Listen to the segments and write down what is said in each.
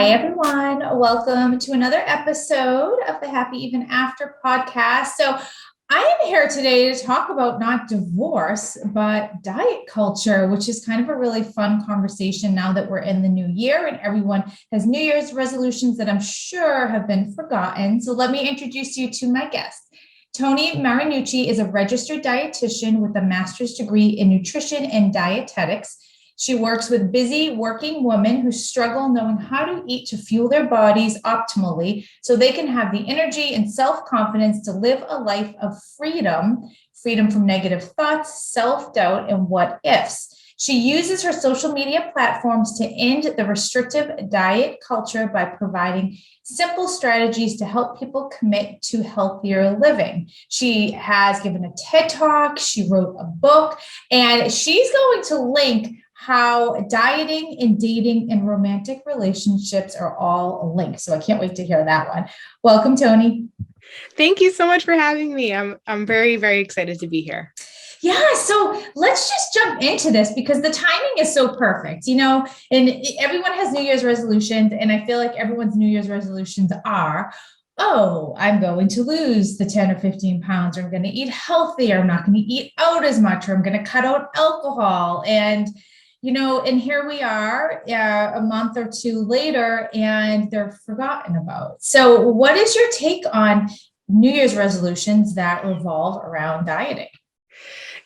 Hi, everyone. Welcome to another episode of the Happy Even After podcast. So, I am here today to talk about not divorce, but diet culture, which is kind of a really fun conversation now that we're in the new year and everyone has New Year's resolutions that I'm sure have been forgotten. So, let me introduce you to my guest. Toni Marinucci is a registered dietitian with a master's degree in nutrition and dietetics. She works with busy working women who struggle knowing how to eat to fuel their bodies optimally so they can have the energy and self-confidence to live a life of freedom from negative thoughts, self-doubt, and what ifs. She uses her social media platforms to end the restrictive diet culture by providing simple strategies to help people commit to healthier living. She has given a TED Talk, she wrote a book, and she's going to link how dieting and dating and romantic relationships are all linked. So I can't wait to hear that one. Welcome, Toni. Thank you so much for having me. I'm very, very excited to be here. Yeah, so let's just jump into this because the timing is so perfect, and everyone has New Year's resolutions, and I feel like everyone's New Year's resolutions are, oh, I'm going to lose the 10 or 15 pounds, or I'm going to eat healthier, I'm not going to eat out as much, or I'm going to cut out alcohol. And here we are a month or two later, and they're forgotten about. So what is your take on New Year's resolutions that revolve around dieting?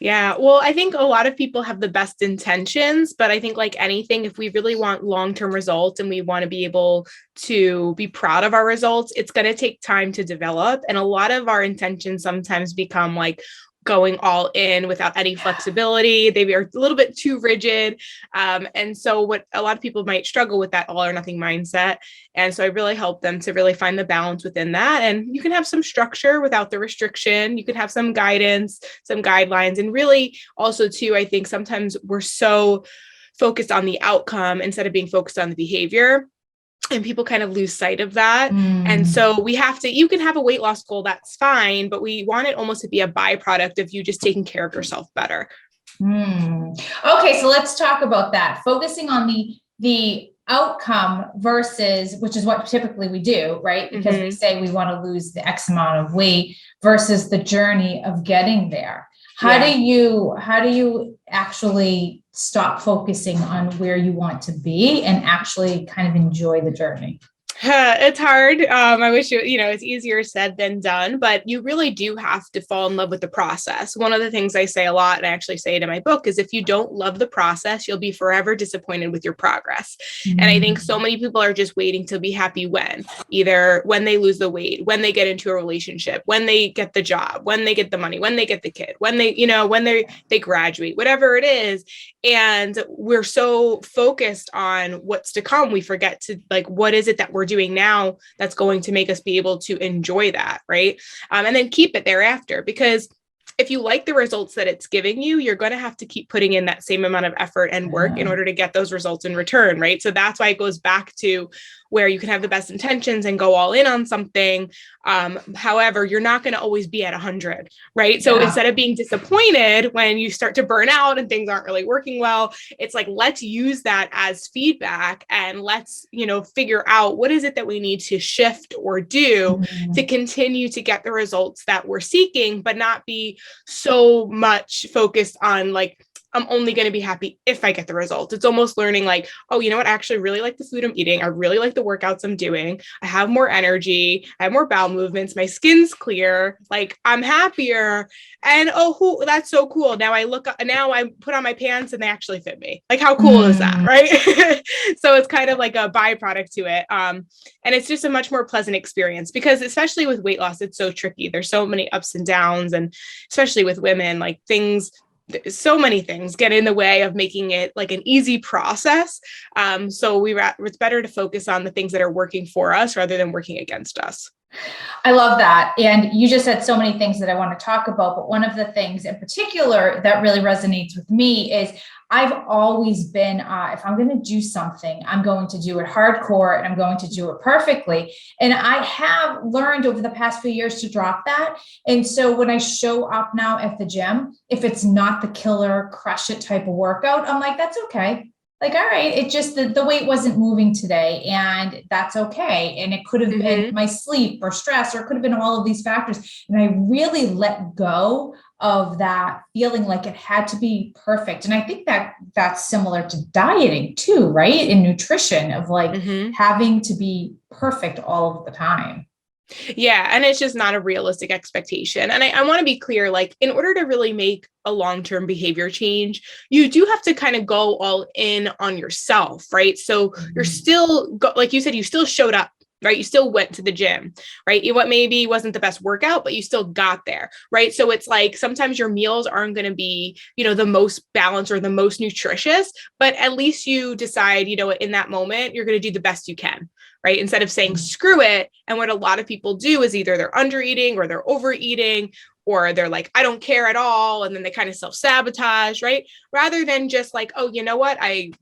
Yeah, well, I think a lot of people have the best intentions, but I think like anything, if we really want long-term results and we want to be able to be proud of our results, it's going to take time to develop. And a lot of our intentions sometimes become like going all in without any flexibility. They are a little bit too rigid. And so what a lot of people might struggle with that all or nothing mindset. And so I really help them to really find the balance within that. And you can have some structure without the restriction. You can have some guidance, some guidelines. And really also too, I think sometimes we're so focused on the outcome instead of being focused on the behavior. And people kind of lose sight of that. And so you can have a weight loss goal, that's fine, but we want it almost to be a byproduct of you just taking care of yourself better. Okay, so let's talk about that. Focusing on the outcome versus, which is what typically we do, right? Because we say we want to lose the X amount of weight versus the journey of getting there. How do you actually stop focusing on where you want to be and actually kind of enjoy the journey? It's hard. I wish it's easier said than done, but you really do have to fall in love with the process. One of the things I say a lot, and I actually say it in my book, is if you don't love the process, you'll be forever disappointed with your progress. And I think so many people are just waiting to be happy either when they lose the weight, when they get into a relationship, when they get the job, when they get the money, when they get the kid, when they graduate, whatever it is. And we're so focused on what's to come, we forget to what is it that we're doing now that's going to make us be able to enjoy that, right? And then keep it thereafter, because if you like the results that it's giving you, you're going to have to keep putting in that same amount of effort and work in order to get those results in return, right? So that's why it goes back to where you can have the best intentions and go all in on something. However, you're not going to always be at 100, right? So instead of being disappointed when you start to burn out and things aren't really working well, it's like, let's use that as feedback and let's, figure out what is it that we need to shift or do to continue to get the results that we're seeking, but not be so much focused on I'm only going to be happy if I get the results. It's almost learning oh, you know what? I actually really like the food I'm eating. I really like the workouts I'm doing. I have more energy. I have more bowel movements. My skin's clear. I'm happier. And that's so cool. Now I put on my pants and they actually fit me. How cool is that? Right. So it's kind of like a byproduct to it. And it's just a much more pleasant experience because especially with weight loss, it's so tricky. There's so many ups and downs. And especially with women, so many things get in the way of making it an easy process. So it's better to focus on the things that are working for us rather than working against us. I love that. And you just said so many things that I want to talk about, but one of the things in particular that really resonates with me is I've always been, if I'm going to do something, I'm going to do it hardcore and I'm going to do it perfectly. And I have learned over the past few years to drop that. And so when I show up now at the gym, if it's not the killer crush it type of workout, I'm like, that's okay. like, all right, it just, the weight wasn't moving today and that's okay. And it could have been my sleep or stress, or it could have been all of these factors. And I really let go of that feeling like it had to be perfect. And I think that that's similar to dieting too, right? In nutrition, of like having to be perfect all of the time. Yeah. And it's just not a realistic expectation. And I want to be clear, like, in order to really make a long-term behavior change, you do have to kind of go all in on yourself, right? So you're still, like you said, you still showed up, right? You still went to the gym, right? What maybe wasn't the best workout, but you still got there, right? So it's like, sometimes your meals aren't going to be, the most balanced or the most nutritious, but at least you decide, in that moment, you're going to do the best you can, right? Instead of saying, screw it. And what a lot of people do is either they're under eating or they're overeating, or they're like, I don't care at all. And then they kind of self-sabotage, right? Rather than just like, oh, you know what? I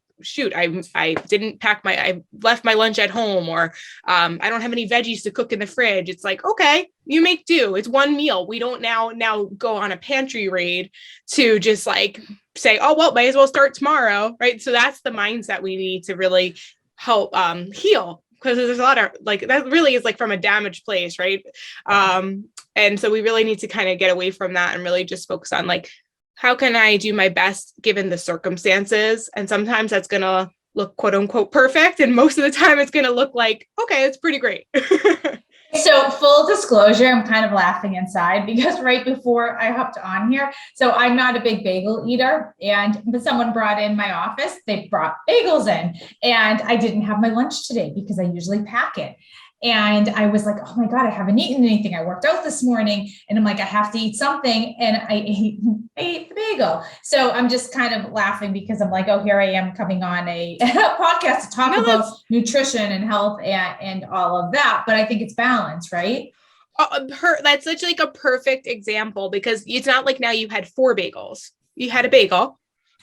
didn't I left my lunch at home, or I don't have any veggies to cook in the fridge. It's like, okay, you make do. It's one meal. We don't now go on a pantry raid to just like say, oh, well, might as well start tomorrow, right? So that's the mindset we need to really help heal. Because there's a lot of like, that really is like from a damaged place, right? And so we really need to kind of get away from that and really just focus on like, how can I do my best given the circumstances? And sometimes that's going to look quote unquote perfect. And most of the time it's going to look like, okay, it's pretty great. So full disclosure, I'm kind of laughing inside because right before I hopped on here, so I'm not a big bagel eater, but someone brought in my office, they brought bagels in, and I didn't have my lunch today because I usually pack it. And I was like, oh my God, I haven't eaten anything. I worked out this morning and I'm like, I have to eat something. And I ate the bagel. So I'm just kind of laughing because I'm like, oh, here I am coming on a podcast to talk about nutrition and health and all of that. But I think it's balance, right? That's such like a perfect example, because it's not like now you had 4 bagels. You had a bagel,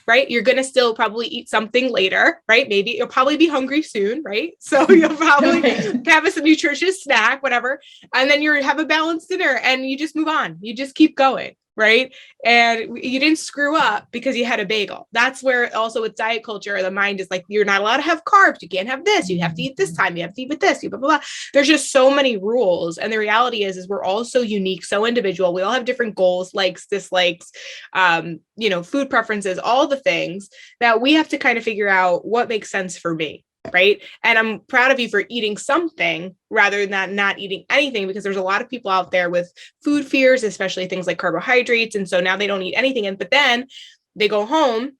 right? You're going to still probably eat something later, right? Maybe you'll probably be hungry soon, right? So you'll probably have a nutritious snack, whatever. And then you have a balanced dinner and you just move on. You just keep going, right? And you didn't screw up because you had a bagel. That's where also with diet culture, the mind is like, you're not allowed to have carbs. You can't have this. You have to eat this time. You have to eat with this, blah, blah, blah. There's just so many rules. And the reality is we're all so unique, so individual. We all have different goals, likes, dislikes, food preferences, all the things that we have to kind of figure out what makes sense for me. Right. And I'm proud of you for eating something rather than not eating anything, because there's a lot of people out there with food fears, especially things like carbohydrates. And so now they don't eat anything. But then they go home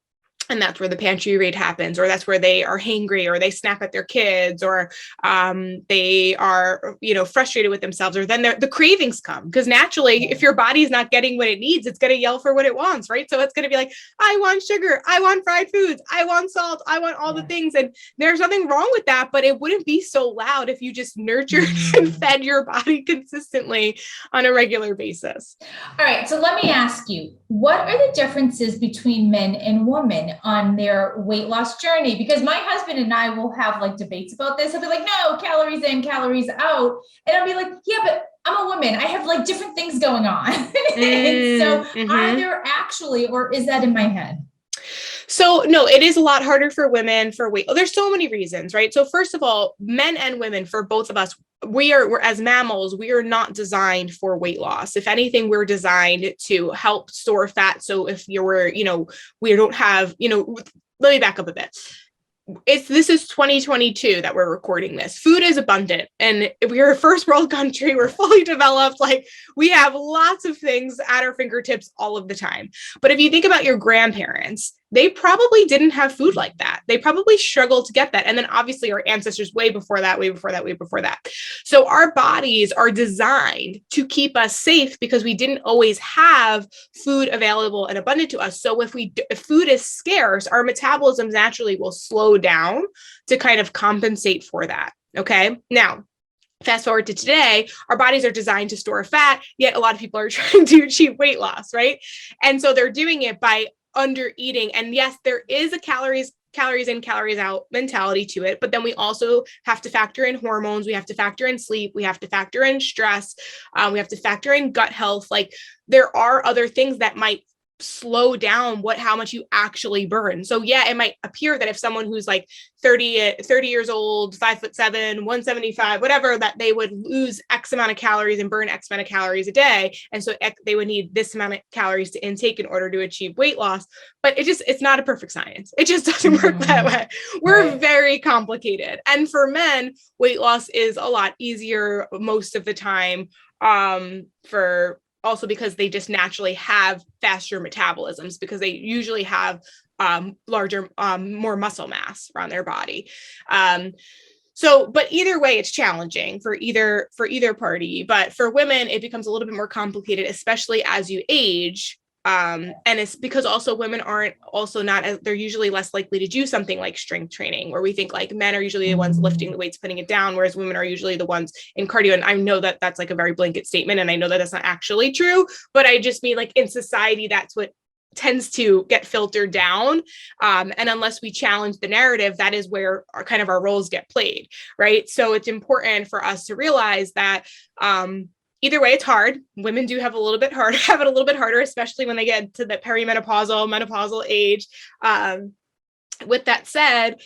and that's where the pantry raid happens, or that's where they are hangry, or they snap at their kids, or they are, frustrated with themselves, or then the cravings come. Because naturally, if your body is not getting what it needs, it's going to yell for what it wants, right? So it's going to be like, I want sugar, I want fried foods, I want salt, I want all the things. And there's nothing wrong with that, but it wouldn't be so loud if you just nurtured and fed your body consistently on a regular basis. All right. So let me ask you, what are the differences between men and women on their weight loss journey? Because my husband and I will have like debates about this. He'll be like, no, calories in, calories out. And I'll be like, yeah, but I'm a woman. I have like different things going on. So are there actually, or is that in my head? So no, it is a lot harder for women for weight. There's so many reasons, right? So first of all, men and women, for both of us, we're as mammals, we are not designed for weight loss. If anything, we're designed to help store fat. So if you're, we don't have, let me back up a bit. This is 2022 that we're recording this. Food is abundant, and we're a first world country. We're fully developed. Like, we have lots of things at our fingertips all of the time. But if you think about your grandparents, they probably didn't have food like that. They probably struggled to get that. And then obviously our ancestors way before that. So our bodies are designed to keep us safe because we didn't always have food available and abundant to us. So if food is scarce, our metabolism naturally will slow down to kind of compensate for that. Okay. Now, fast forward to today, our bodies are designed to store fat, yet a lot of people are trying to achieve weight loss, right? And so they're doing it by under eating. And yes, there is a calories in, calories out mentality to it. But then we also have to factor in hormones. We have to factor in sleep. We have to factor in stress. We have to factor in gut health. Like, there are other things that might slow down how much you actually burn. So yeah, it might appear that if someone who's like 30 years old, 5'7", 175, whatever, that they would lose X amount of calories and burn X amount of calories a day. And so they would need this amount of calories to intake in order to achieve weight loss. But it's not a perfect science. It just doesn't work that way. We're very complicated. And for men, weight loss is a lot easier most of the time, for also because they just naturally have faster metabolisms because they usually have larger, more muscle mass around their body. But either way, it's challenging for either party. But for women, it becomes a little bit more complicated, especially as you age. And it's because also women aren't also not as, they're usually less likely to do something like strength training, where we think like men are usually the ones lifting the weights, putting it down, whereas women are usually the ones in cardio. And I know that that's like a very blanket statement, and I know that that's not actually true, but I just mean like in society, that's what tends to get filtered down. And unless we challenge the narrative, that is where our roles get played, right? So it's important for us to realize that, either way, it's hard. Women do have it a little bit harder, especially when they get to the menopausal age. With that said,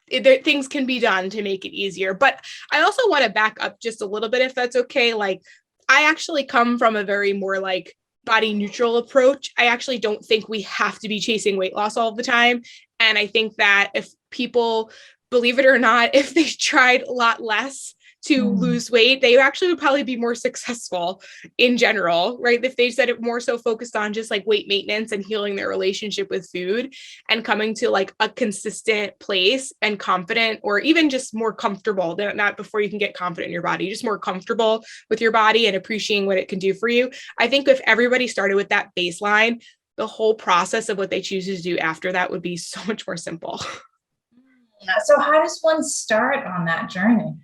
things can be done to make it easier. But I also want to back up just a little bit, if that's okay. Like, I actually come from a very more like body neutral approach. I actually don't think we have to be chasing weight loss all the time. And I think that if people, believe it or not, if they tried a lot less to lose weight, they actually would probably be more successful in general, right? If they said it more so focused on just like weight maintenance and healing their relationship with food and coming to like a consistent place and confident, or even just more comfortable, not before you can get confident in your body, just more comfortable with your body and appreciating what it can do for you. I think if everybody started with that baseline, the whole process of what they choose to do after that would be so much more simple. So how does one start on that journey?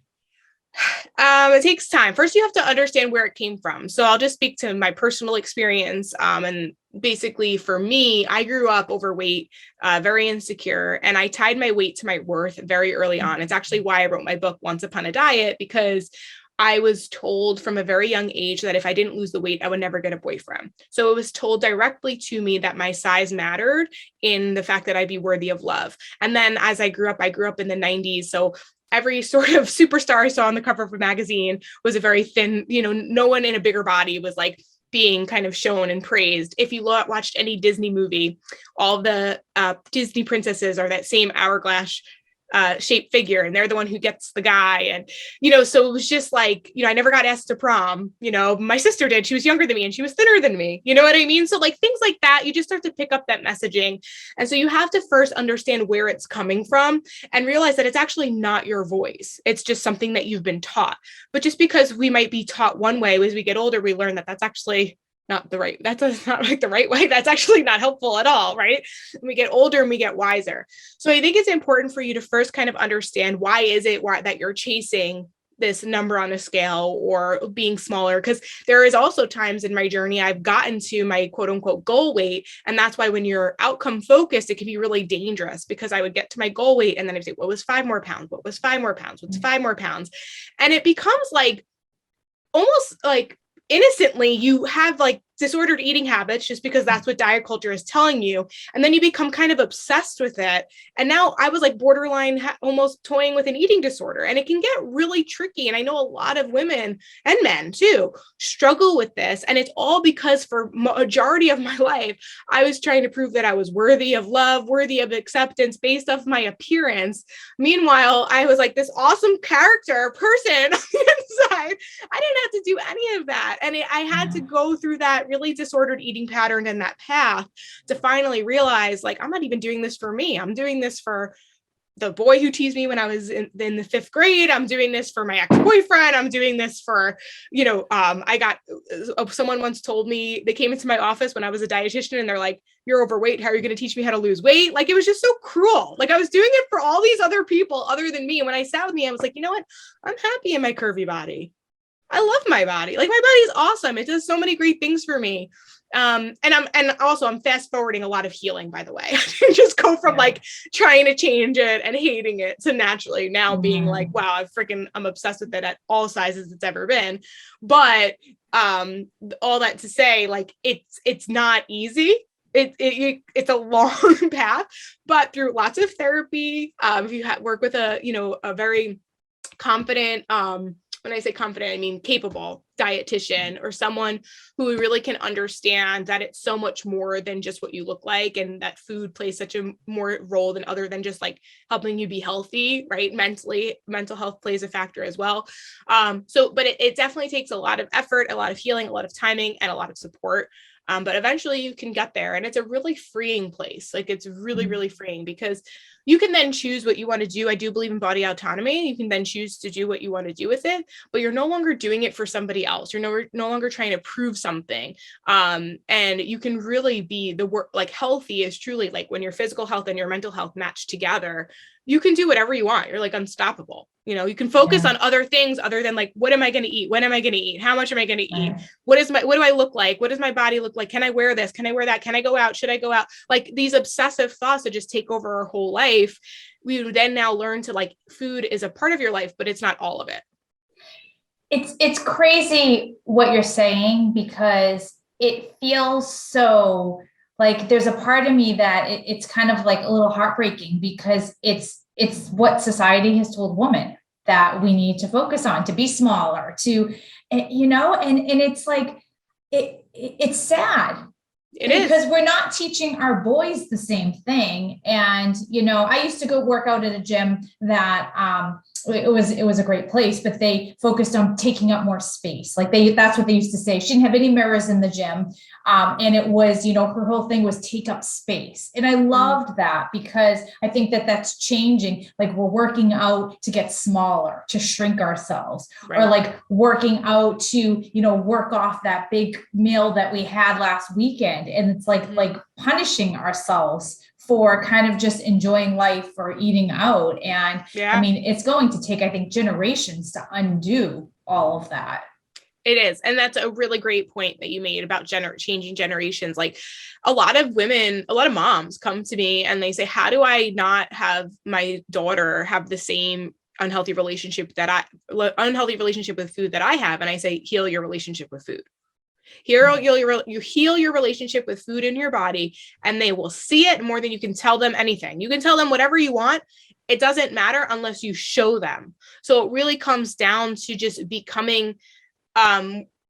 It takes time. First, you have to understand where it came from. So I'll just speak to my personal experience. And basically for me, I grew up overweight, very insecure, and I tied my weight to my worth very early on. It's actually why I wrote my book, Once Upon a Diet, because I was told from a very young age that if I didn't lose the weight, I would never get a boyfriend. So it was told directly to me that my size mattered in the fact that I'd be worthy of love. And then as I grew up in the 90s. So every sort of superstar I saw on the cover of a magazine was a very thin, no one in a bigger body was like being kind of shown and praised. If you watched any Disney movie, all the Disney princesses are that same hourglass shaped figure, and they're the one who gets the guy. And, so it was just like, I never got asked to prom, my sister did. She was younger than me and she was thinner than me. You know what I mean? So like things like that, you just start to pick up that messaging. And so you have to first understand where it's coming from and realize that it's actually not your voice. It's just something that you've been taught. But just because we might be taught one way, as we get older, we learn that that's actually that's not like the right way. That's actually not helpful at all, right? And we get older and we get wiser. So I think it's important for you to first kind of understand why that you're chasing this number on a scale or being smaller, because there is also times in my journey I've gotten to my quote unquote goal weight. And that's why when you're outcome focused, it can be really dangerous, because I would get to my goal weight and then I'd say, what was 5 more pounds? What was 5 more pounds? What's 5 more pounds? And it becomes like almost like innocently you have like disordered eating habits just because that's what diet culture is telling you. And then you become kind of obsessed with it. And now I was like borderline almost toying with an eating disorder, and it can get really tricky. And I know a lot of women and men too struggle with this. And it's all because for majority of my life, I was trying to prove that I was worthy of love, worthy of acceptance based off my appearance. Meanwhile, I was like this awesome character person inside. I didn't have to do any of that. And I had to go through that really disordered eating pattern and that path to finally realize, like, I'm not even doing this for me. I'm doing this for the boy who teased me when I was in the 5th grade. I'm doing this for my ex-boyfriend. I'm doing this for, someone once told me, they came into my office when I was a dietitian and they're like, you're overweight. How are you going to teach me how to lose weight? Like, it was just so cruel. Like, I was doing it for all these other people other than me. And when I sat with me, I was like, you know what? I'm happy in my curvy body. I love my body. Like, my body is awesome. It does so many great things for me. I'm fast forwarding a lot of healing, by the way. Just go from like trying to change it and hating it to naturally now being like, wow, I'm obsessed with it at all sizes it's ever been. But all that to say, like, it's not easy. It's a long path, but through lots of therapy, if you work with a very confident, when I say confident, I mean capable dietitian, or someone who really can understand that it's so much more than just what you look like, and that food plays such a more role than other than just like helping you be healthy, right? Mental health plays a factor as well. But it definitely takes a lot of effort, a lot of healing, a lot of timing, and a lot of support. But eventually you can get there, and it's a really freeing place. Like, it's really, really freeing, because you can then choose what you want to do. I do believe in body autonomy. You can then choose to do what you want to do with it, but you're no longer doing it for somebody else. You're no longer trying to prove something. And you can really be like, healthy is truly like when your physical health and your mental health match together, you can do whatever you want. You're like unstoppable. You can focus on other things other than like, what am I going to eat? When am I going to eat? How much am I going to eat? What do I look like? What does my body look like? Can I wear this? Can I wear that? Can I go out? Should I go out? Like, these obsessive thoughts that just take over our whole life. We would then now learn to, like, food is a part of your life, but it's not all of it. It's crazy what you're saying, because it feels so like there's a part of me that it's kind of like a little heartbreaking, because it's what society has told women that we need to focus on, to be smaller, to, and it's like, it's sad. Because we're not teaching our boys the same thing. And, I used to go work out at a gym that, it was a great place, but they focused on taking up more space. Like, that's what they used to say. She didn't have any mirrors in the gym. And it was, her whole thing was take up space. And I loved that, because I think that that's changing. Like, we're working out to get smaller, to shrink ourselves, or like working out to, work off that big meal that we had last weekend. And it's like punishing ourselves for kind of just enjoying life or eating out. And I mean, it's going to take, I think, generations to undo all of that. It is. And that's a really great point that you made about changing generations. Like, a lot of moms come to me and they say, how do I not have my daughter have the same unhealthy relationship with food that I have? And I say, heal your relationship with food. You heal your relationship with food in your body, and they will see it more than you can tell them anything. You can tell them whatever you want. It doesn't matter unless you show them. So it really comes down to just becoming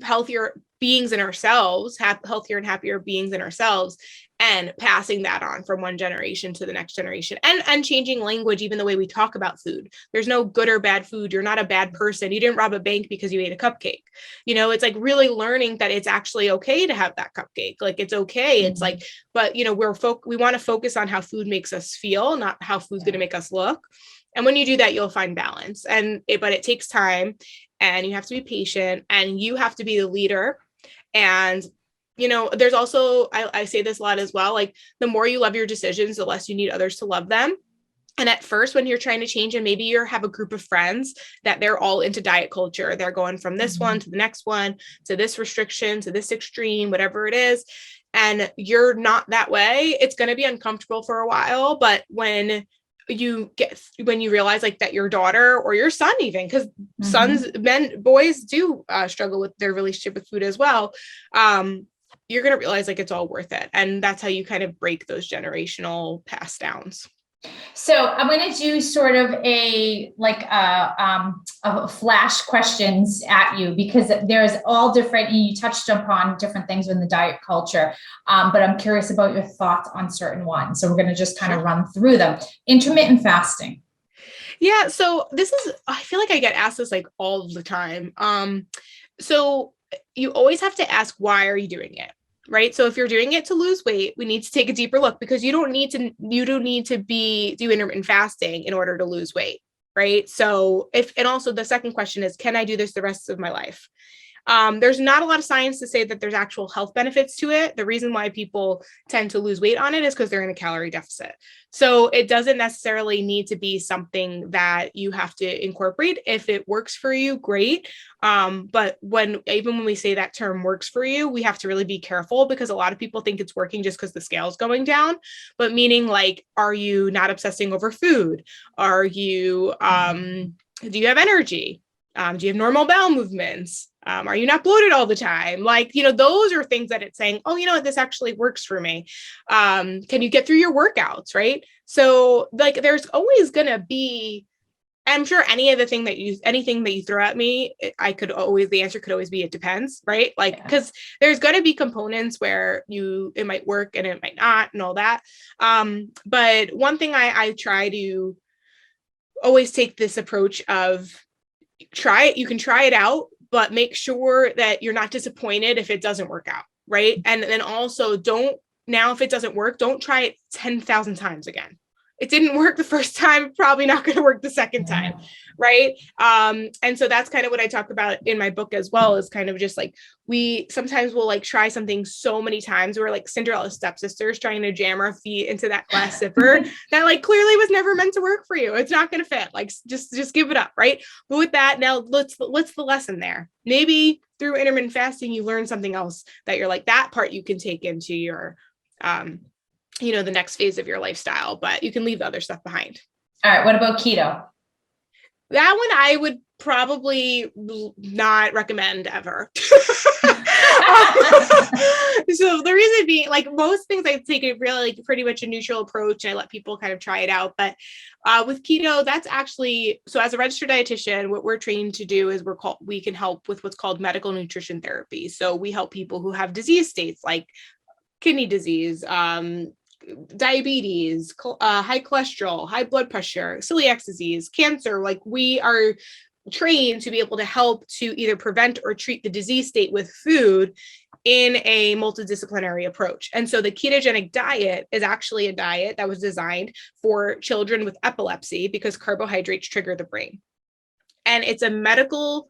healthier beings in ourselves, healthier and happier beings in ourselves, and passing that on from one generation to the next generation, and changing language, even the way we talk about food. There's no good or bad food. You're not a bad person. You didn't rob a bank because you ate a cupcake. It's like really learning that it's actually okay to have that cupcake. Like, it's okay. It's like, but we want to focus on how food makes us feel, not how food's going to make us look. And when you do that, you'll find balance. But it takes time, and you have to be patient, and you have to be the leader. And there's also, I say this a lot as well, like, the more you love your decisions, the less you need others to love them. And at first, when you're trying to change, and maybe you have a group of friends that they're all into diet culture, they're going from this one to the next one, to this restriction, to this extreme, whatever it is, and you're not that way, it's going to be uncomfortable for a while. But when you realize, like, that your daughter or your son, even, because boys do struggle with their relationship with food as well, you're going to realize, like, it's all worth it. And that's how you kind of break those generational pass downs. So I'm going to do sort of a flash questions at you, because there's all different, and you touched upon different things in the diet culture. But I'm curious about your thoughts on certain ones. So we're going to just kind of run through them. Intermittent fasting. Yeah. So I feel like I get asked this like all the time. So you always have to ask, why are you doing it? Right. So if you're doing it to lose weight, we need to take a deeper look, because you don't need to do intermittent fasting in order to lose weight. Right. So and also the second question is, can I do this the rest of my life? There's not a lot of science to say that there's actual health benefits to it. The reason why people tend to lose weight on it is because they're in a calorie deficit. So it doesn't necessarily need to be something that you have to incorporate. If it works for you, great. But even when we say that term works for you, we have to really be careful, because a lot of people think it's working just because the scale's going down, but meaning like, are you not obsessing over food? Are you, do you have energy? Do you have normal bowel movements? Are you not bloated all the time? Like, those are things that it's saying, oh, this actually works for me. Can you get through your workouts, right? So like, there's always going to be, I'm sure anything that you throw at me, the answer could always be, it depends, right? Like, because there's going to be components where it might work and it might not, and all that. But one thing I try to always take this approach of, you can try it out, but make sure that you're not disappointed if it doesn't work out, right? And then also if it doesn't work, don't try it 10,000 times again. It didn't work the first time, probably not going to work the second time, right? And so that's kind of what I talk about in my book as well, is kind of just like, we sometimes will like try something so many times. We're like Cinderella's stepsisters trying to jam our feet into that glass zipper that like clearly was never meant to work for you. It's not going to fit. Like, just give it up, right? But with that, now what's the lesson there? Maybe through intermittent fasting, you learn something else that you're like, that part you can take into your the next phase of your lifestyle, but you can leave the other stuff behind. All right. What about keto? That one I would probably not recommend ever. So the reason being, like most things, I take a really like pretty much a neutral approach, and I let people kind of try it out. But with keto, that's actually, so as a registered dietitian, what we're trained to do is we can help with what's called medical nutrition therapy. So we help people who have disease states like kidney disease, diabetes, high cholesterol, high blood pressure, celiac disease, cancer. Like, we are trained to be able to help to either prevent or treat the disease state with food in a multidisciplinary approach. And so the ketogenic diet is actually a diet that was designed for children with epilepsy, because carbohydrates trigger the brain. And it's a medical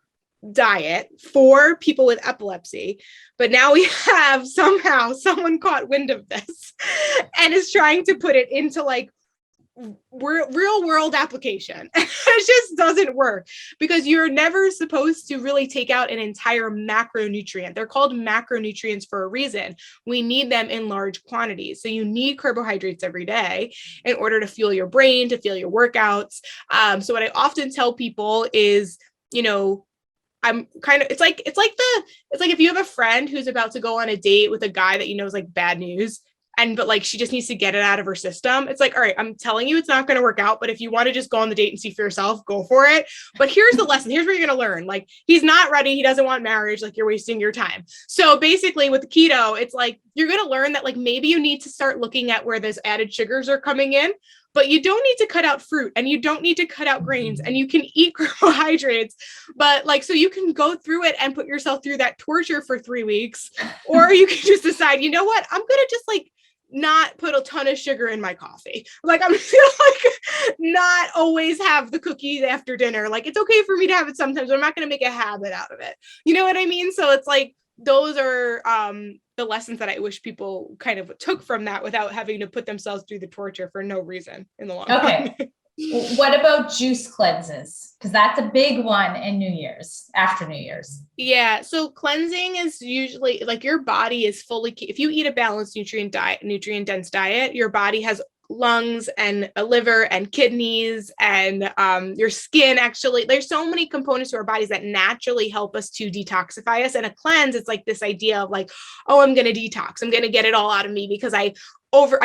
diet for people with epilepsy, but now we have somehow someone caught wind of this and is trying to put it into like real world application. It just doesn't work, because you're never supposed to really take out an entire macronutrient. They're called macronutrients for a reason. We need them in large quantities. So you need carbohydrates every day in order to fuel your brain, to fuel your workouts. So what I often tell people is, I'm kind of, it's like if you have a friend who's about to go on a date with a guy that is like bad news, but like she just needs to get it out of her system. It's like, all right, I'm telling you, it's not going to work out, but if you want to just go on the date and see for yourself, go for it. But here's the lesson. Here's where you're going to learn. Like, he's not ready. He doesn't want marriage. Like, you're wasting your time. So basically with the keto, it's like, you're going to learn that like, maybe you need to start looking at where those added sugars are coming in, but you don't need to cut out fruit, and you don't need to cut out grains, and you can eat carbohydrates, but like, so you can go through it and put yourself through that torture for 3 weeks, or you can just decide, you know what, I'm going to just like not put a ton of sugar in my coffee. Like, I'm gonna like not always have the cookies after dinner. Like, it's okay for me to have it sometimes, but I'm not going to make a habit out of it. You know what I mean? So it's like, those are the lessons that I wish people kind of took from that without having to put themselves through the torture for no reason in the long run. What about juice cleanses? Because that's a big one in after New Year's. Yeah. So cleansing is usually like, your body is fully, if you eat a balanced nutrient dense diet, your body has lungs and a liver and kidneys and your skin. Actually, there's so many components to our bodies that naturally help us to detoxify us. And a cleanse, it's like this idea of like, oh, I'm going to detox. I'm going to get it all out of me because I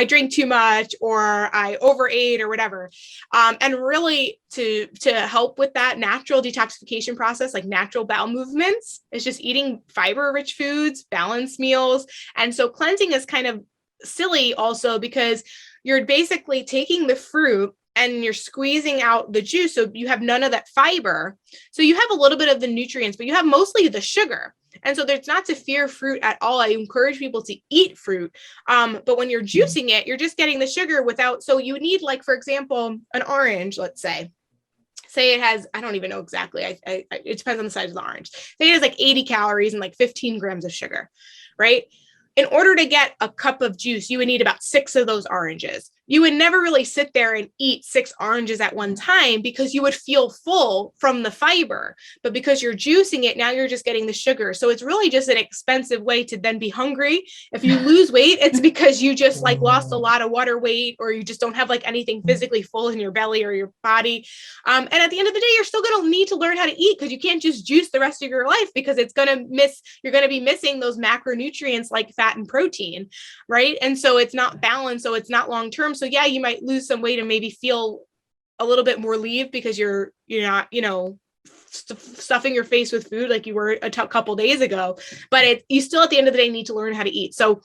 drink too much, or I overate, or whatever. And really to help with that natural detoxification process, like natural bowel movements, is just eating fiber rich foods, balanced meals. And so cleansing is kind of silly also, because you're basically taking the fruit and you're squeezing out the juice. So you have none of that fiber. So you have a little bit of the nutrients, but you have mostly the sugar. And so there's not to fear fruit at all. I encourage people to eat fruit. But when you're juicing it, you're just getting the sugar without. So you need, like, for example, an orange, let's say say it has, I don't even know exactly. It depends on the size of the orange. Say it has like 80 calories and like 15 grams of sugar, right? In order to get a cup of juice, you would need about 6 of those oranges. You would never really sit there and eat 6 oranges at one time because you would feel full from the fiber. But because you're juicing it, now you're just getting the sugar. So it's really just an expensive way to then be hungry. If you lose weight, it's because you just like lost a lot of water weight, or you just don't have like anything physically full in your belly or your body. And at the end of the day, you're still going to need to learn how to eat, because you can't just juice the rest of your life, because you're going to be missing those macronutrients like fat and protein, right? And so it's not balanced, so it's not long term. So yeah, you might lose some weight and maybe feel a little bit more relieved because you're not, stuffing your face with food like you were a couple days ago. But you still at the end of the day need to learn how to eat. So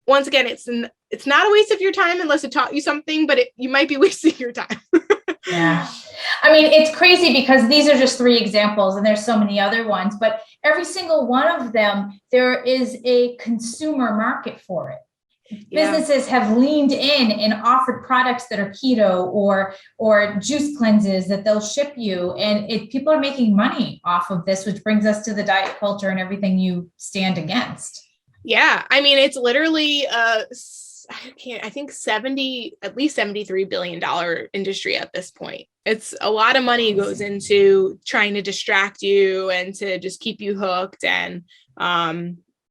once again, it's not a waste of your time unless it taught you something, but you might be wasting your time. Yeah. I mean, it's crazy because these are just 3 examples and there's so many other ones, but every single one of them, there is a consumer market for it. Yeah. Businesses have leaned in and offered products that are keto or juice cleanses that they'll ship you. And people are making money off of this, which brings us to the diet culture and everything you stand against. Yeah. I mean, it's literally, I think at least $73 billion industry at this point. It's a lot of money goes into trying to distract you and to just keep you hooked. And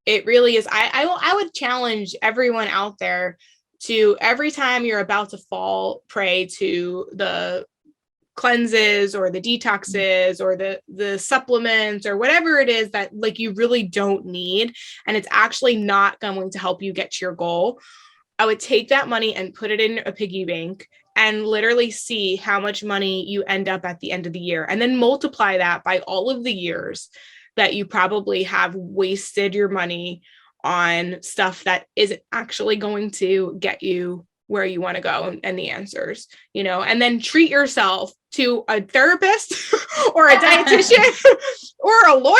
it really is. I would challenge everyone out there to, every time you're about to fall prey to the cleanses or the detoxes or the supplements or whatever it is that like you really don't need, and it's actually not going to help you get to your goal, I would take that money and put it in a piggy bank and literally see how much money you end up at the end of the year, and then multiply that by all of the years that you probably have wasted your money on stuff that isn't actually going to get you where you want to go and the answers, and then treat yourself to a therapist or a dietitian or a lawyer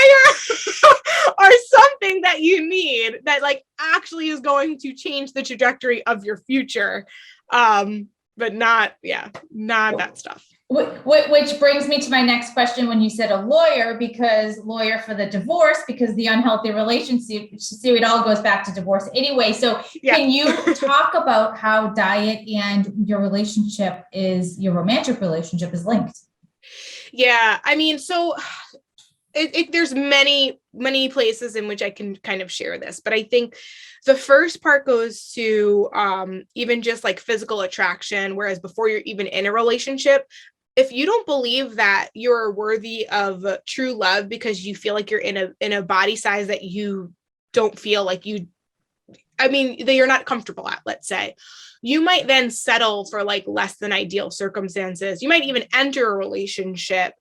or something that you need that like actually is going to change the trajectory of your future. But not that stuff. Which brings me to my next question when you said a lawyer, because lawyer for the divorce, because the unhealthy relationship, see, it all goes back to divorce anyway. So yeah. Can you talk about how diet and your romantic relationship is linked? Yeah. I mean, so there's many places in which I can kind of share this, but I think the first part goes to even just like physical attraction. Whereas before you're even in a relationship, if you don't believe that you're worthy of true love because you feel like you're in a body size that you don't feel like that you're not comfortable at, let's say, you might then settle for like less than ideal circumstances. You might even enter a relationship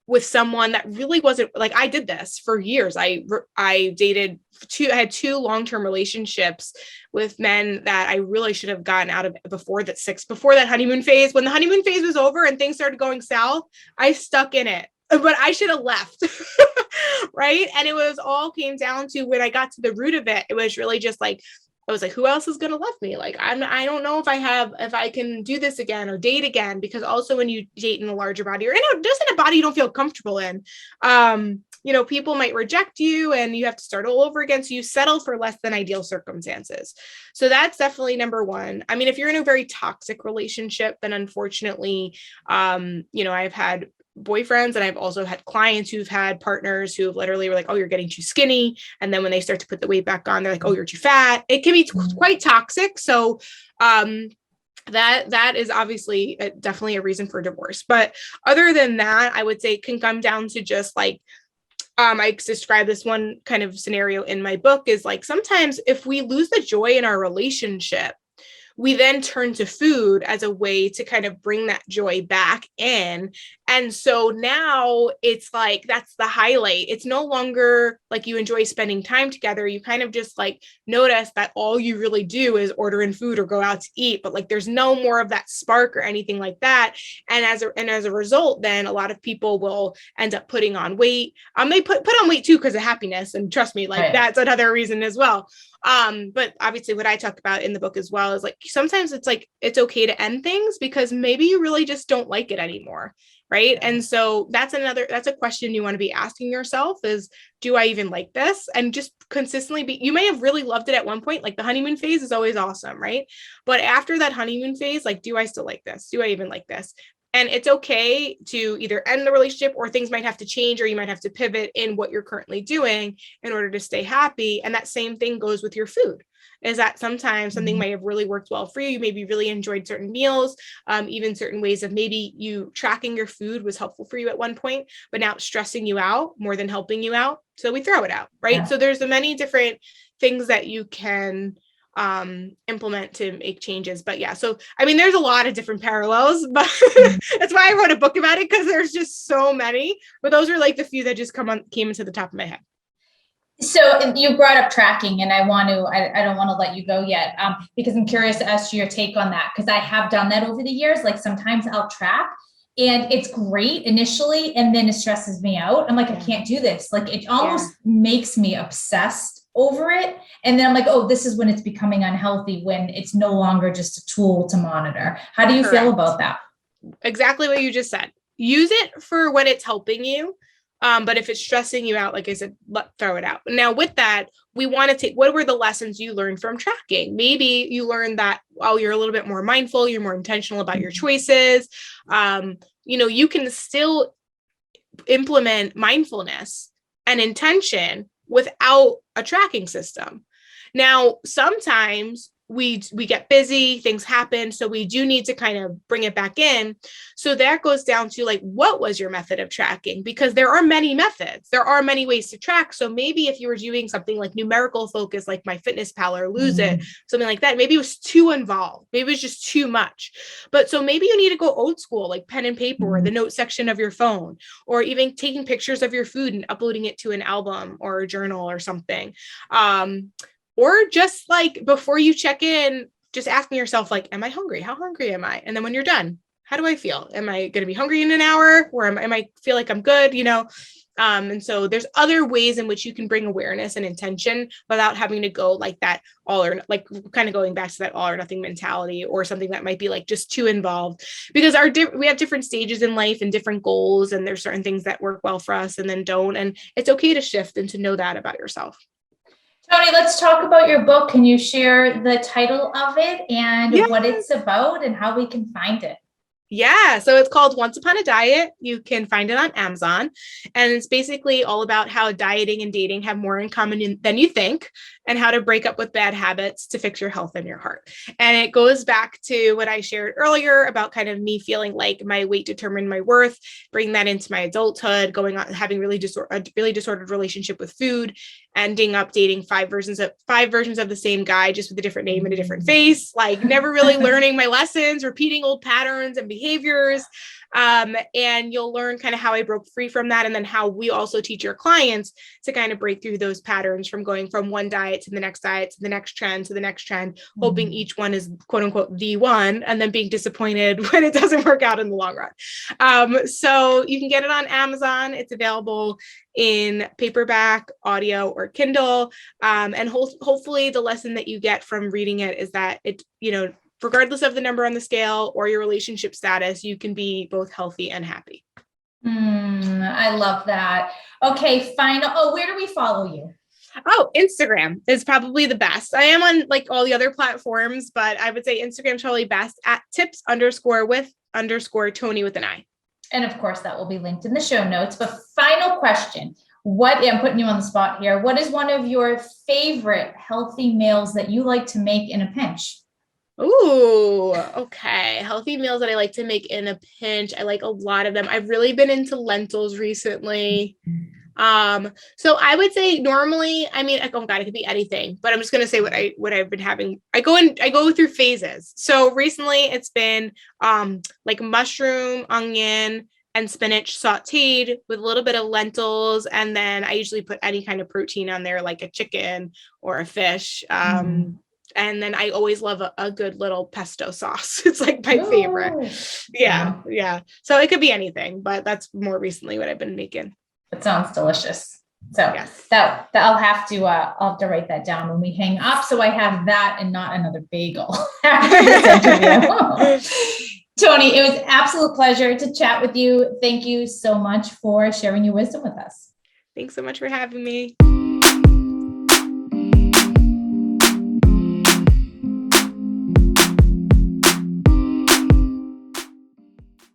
with someone that really wasn't like, I did this for years. I had 2 long-term relationships with men that I really should have gotten out of before that honeymoon phase. When the honeymoon phase was over and things started going south, I stuck in it, but I should have left. Right. And it was all came down to, when I got to the root of it, it was really just like, I was like, who else is going to love me? Like, I don't know if I can do this again or date again, because also when you date in a larger body or just in a body you don't feel comfortable in, people might reject you and you have to start all over again. So you settle for less than ideal circumstances. So that's definitely number one. I mean, if you're in a very toxic relationship, then unfortunately, I've had boyfriends and I've also had clients who've had partners who literally were like, oh, you're getting too skinny. And then when they start to put the weight back on, they're like, oh, you're too fat. It can be quite toxic. So that is obviously definitely a reason for divorce. But other than that, I would say it can come down to just like, I describe this one kind of scenario in my book is like, sometimes if we lose the joy in our relationship, we then turn to food as a way to kind of bring that joy back in. And so now it's like, that's the highlight. It's no longer like you enjoy spending time together. You kind of just like notice that all you really do is order in food or go out to eat, but like, there's no more of that spark or anything like that. And as a result, then a lot of people will end up putting on weight. They put on weight too, because of happiness. And trust me, like That's another reason as well. But obviously what I talk about in the book as well is like, sometimes it's like, it's okay to end things because maybe you really just don't like it anymore. Right. And so that's a question you want to be asking yourself is, do I even like this? And just consistently you may have really loved it at one point. Like the honeymoon phase is always awesome. Right. But after that honeymoon phase, like, do I still like this? Do I even like this? And it's okay to either end the relationship or things might have to change, or you might have to pivot in what you're currently doing in order to stay happy. And that same thing goes with your food, is that sometimes something might have really worked well for you. You maybe really enjoyed certain meals, even certain ways of maybe you tracking your food was helpful for you at one point, but now it's stressing you out more than helping you out. So we throw it out, right? Yeah. So there's many different things that you can implement to make changes. But yeah, so I mean, there's a lot of different parallels, but that's why I wrote a book about it, because there's just so many. But those are like the few that just came into the top of my head. So you brought up tracking, and I don't want to let you go yet, because I'm curious as to your take on that, because I have done that over the years. Like sometimes I'll track and it's great initially, and then it stresses me out. I'm like, I can't do this. Like it almost makes me obsessed over it. And then I'm like, oh, this is when it's becoming unhealthy, when it's no longer just a tool to monitor. How do you feel about that? Exactly what you just said. Use it for when it's helping you. But if it's stressing you out, like I said, throw it out. Now with that, we want to take, what were the lessons you learned from tracking? Maybe you learned that, oh, you're a little bit more mindful, you're more intentional about your choices. You can still implement mindfulness and intention without a tracking system. Now, sometimes we get busy, things happen. So we do need to kind of bring it back in. So that goes down to like, what was your method of tracking? Because there are many methods. There are many ways to track. So maybe if you were doing something like numerical focus, like MyFitnessPal or Lose It, something like that, maybe it was too involved. Maybe it was just too much. But so maybe you need to go old school, like pen and paper, or the note section of your phone, or even taking pictures of your food and uploading it to an album or a journal or something. Or just like before you check in, just asking yourself, like, am I hungry? How hungry am I? And then when you're done, how do I feel? Am I going to be hungry in an hour? Or am I feel like I'm good? And so there's other ways in which you can bring awareness and intention without having to go like that all or like kind of going back to that all or nothing mentality, or something that might be like just too involved, because we have different stages in life and different goals, and there's certain things that work well for us and then don't. And it's okay to shift and to know that about yourself. Toni, let's talk about your book. Can you share the title of it and what it's about and how we can find it? Yeah. So it's called Once Upon a Diet. You can find it on Amazon. And it's basically all about how dieting and dating have more in common than you think, and how to break up with bad habits to fix your health and your heart. And it goes back to what I shared earlier about kind of me feeling like my weight determined my worth, bringing that into my adulthood, going on, having a really disordered relationship with food, ending up dating five versions of the same guy, just with a different name and a different face, like never really learning my lessons, repeating old patterns and behaviors. And you'll learn kind of how I broke free from that, and then how we also teach your clients to kind of break through those patterns from going from one diet to the next diet to the next trend to the next trend, hoping each one is quote unquote the one, and then being disappointed when it doesn't work out in the long run. So you can get it on Amazon. It's available in paperback, audio, or Kindle. And hopefully the lesson that you get from reading it is that it, regardless of the number on the scale or your relationship status, you can be both healthy and happy. I love that. Okay, final. Oh, where do we follow you? Oh, Instagram is probably the best. I am on like all the other platforms, but I would say Instagram's probably best, at tips_with_Toni with an I. And of course, that will be linked in the show notes. But final question. I'm putting you on the spot here. What is one of your favorite healthy meals that you like to make in a pinch? Ooh, okay. Healthy meals that I like to make in a pinch. I like a lot of them. I've really been into lentils recently. So I would say normally, I mean, oh God, it could be anything, but I'm just going to say what I've been having. I go through phases. So recently it's been, like mushroom, onion, and spinach sauteed with a little bit of lentils. And then I usually put any kind of protein on there, like a chicken or a fish. And then I always love a good little pesto sauce. It's like my favorite. Yeah. So it could be anything, but that's more recently what I've been making. It sounds delicious. So Yes. that I'll have to write that down when we hang up. So I have that and not another bagel after this interview. Toni, it was an absolute pleasure to chat with you. Thank you so much for sharing your wisdom with us. Thanks so much for having me.